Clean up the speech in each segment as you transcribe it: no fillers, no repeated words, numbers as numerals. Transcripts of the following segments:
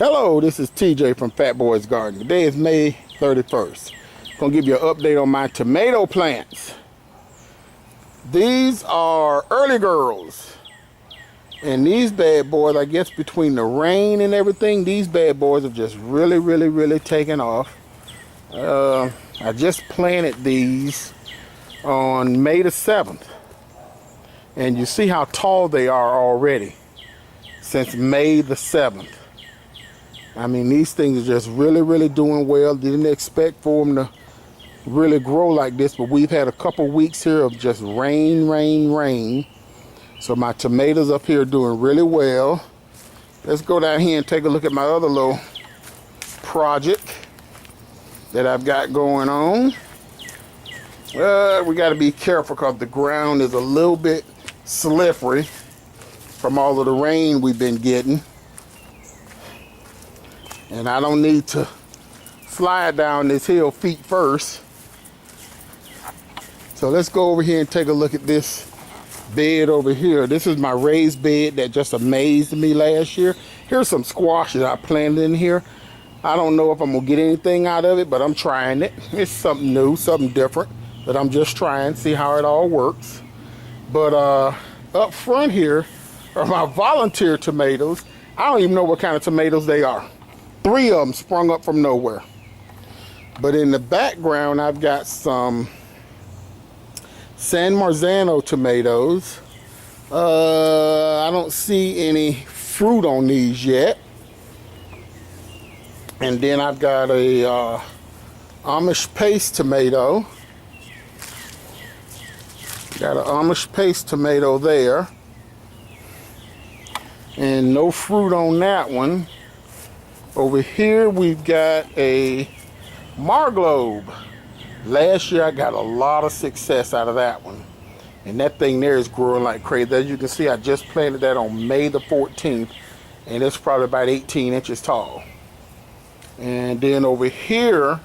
Hello, this is TJ from Fat Boys Garden. Today is May 31st. I'm going to give you an update on my tomato plants. These are early girls. And these bad boys, I guess between the rain and everything, these bad boys have just really taken off. I just planted these on May the 7th. And you see how tall they are already since May the 7th. I mean, these things are just really doing well. Didn't expect for them to really grow like this, but we've had a couple weeks here of just rain. So my tomatoes up here are doing really well. Let's go down here and take a look at my other little project that I've got going on. We got to be careful because the ground is a little bit slippery from all of the rain we've been getting. And I don't need to slide down this hill feet first. So let's go over here and take a look at this bed over here. This is my raised bed that just amazed me last year. Here's some squash that I planted in here. I don't know if I'm gonna get anything out of it, but I'm trying it. It's something new, something different that I'm just trying, see how it all works. But up front here are my volunteer tomatoes. I don't even know what kind of tomatoes they are. 3 of them sprung up from nowhere. But in the background, I've got some San Marzano tomatoes. I don't see any fruit on these yet. And then I've got a Amish paste tomato. Got an Amish paste tomato there. And no fruit on that one. Over here we've got a Marglobe. Last year I got a lot of success out of that one. And that thing there is growing like crazy. As you can see, I just planted that on May the 14th. And it's probably about 18 inches tall. And then over here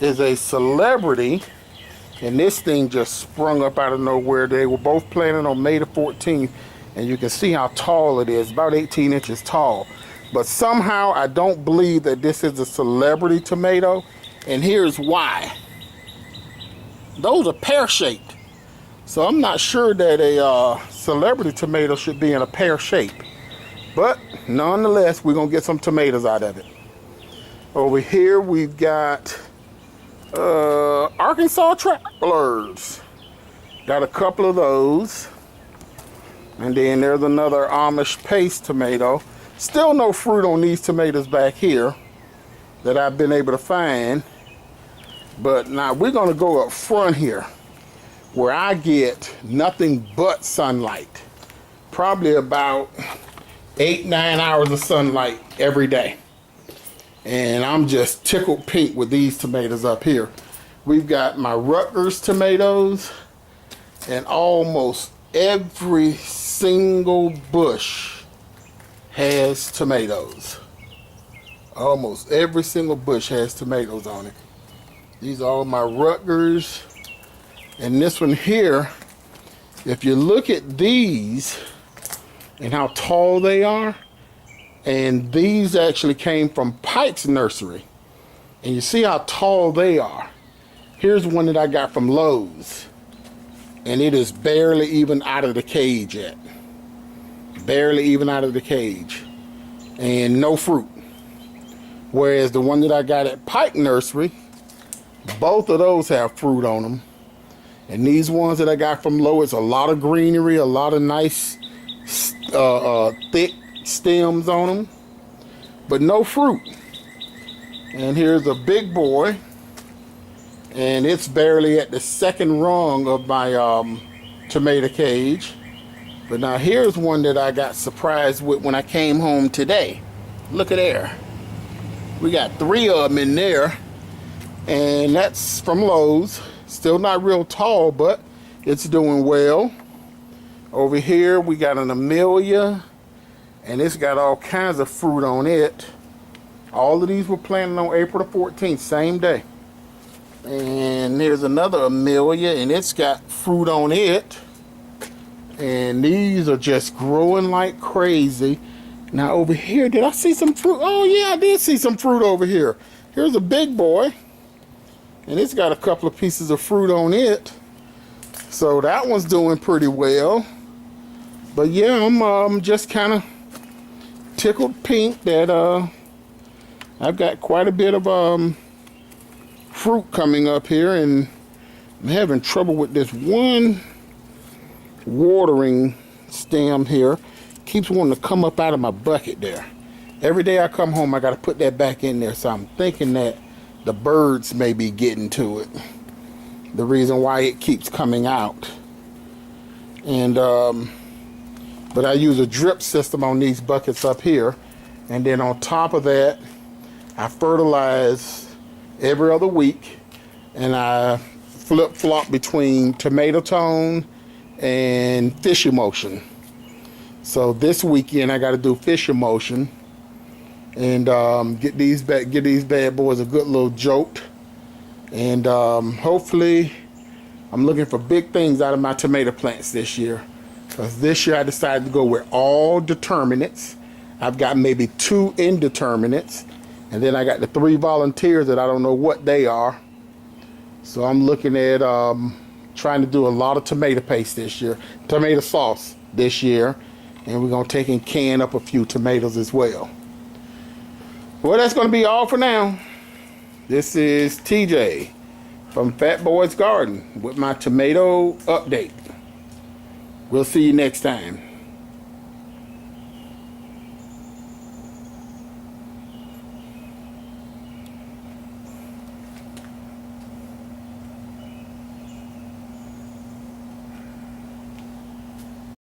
is a Celebrity. And this thing just sprung up out of nowhere. They were both planted on May the 14th. And you can see how tall it is, about 18 inches tall. But somehow I don't believe that this is a Celebrity tomato. And here's why. Those are pear-shaped. So I'm not sure that a Celebrity tomato should be in a pear shape. But nonetheless, we're going to get some tomatoes out of it. Over here we've got Arkansas Travelers. Got a couple of those. And then there's another Amish paste tomato. Still no fruit on these tomatoes back here that I've been able to find. But now we're going to go up front here where I get nothing but sunlight. Probably about 8-9 hours of sunlight every day. And I'm just tickled pink with these tomatoes up here. We've got my Rutgers tomatoes, and almost every single bush has tomatoes. Almost every single bush has tomatoes on it. These are all my Rutgers. And this one here, if you look at these and how tall they are, and these actually came from Pike's Nursery. And you see how tall they are. Here's one that I got from Lowe's. And it is barely even out of the cage yet. Barely even out of the cage. And no fruit. Whereas the one that I got at Pike Nursery, both of those have fruit on them. And these ones that I got from Lowe's, a lot of greenery, a lot of nice thick stems on them, but no fruit. And here's a big boy, and it's barely at the second rung of my tomato cage. But now here's one that I got surprised with when I came home today. Look at there. We got 3 of them in there, and that's from Lowe's. Still not real tall, but it's doing well. Over here we got an Amelia, and it's got all kinds of fruit on it. All of these were planted on April the 14th, same day. And there's another Amelia, and it's got fruit on it. And these are just growing like crazy. Now over here, did I see some fruit? Oh yeah, I did see some fruit over here. Here's a big boy. And it's got a couple of pieces of fruit on it. So that one's doing pretty well. But yeah, I'm just kind of tickled pink that I've got quite a bit of fruit coming up here, and I'm having trouble with this one watering stem here. Keeps wanting to come up out of my bucket there. Every day I come home, I got to put that back in there. So I'm thinking that the birds may be getting to it. The reason why it keeps coming out. And but I use a drip system on these buckets up here, and then on top of that I fertilize every other week, and I flip-flop between Tomato Tone and Fish Emotion. So this weekend I got to do Fish Emotion and get these bad boys a good little jolt, and hopefully I'm looking for big things out of my tomato plants this year, because this year I decided to go with all determinants. I've got maybe 2 indeterminates, and then I got the 3 volunteers that I don't know what they are. So I'm looking at trying to do a lot of tomato paste this year, tomato sauce this year, and we're gonna take and can up a few tomatoes as well. Well, that's gonna be all for now. This is TJ from Fat Boy's Garden with my tomato update. We'll see you next time.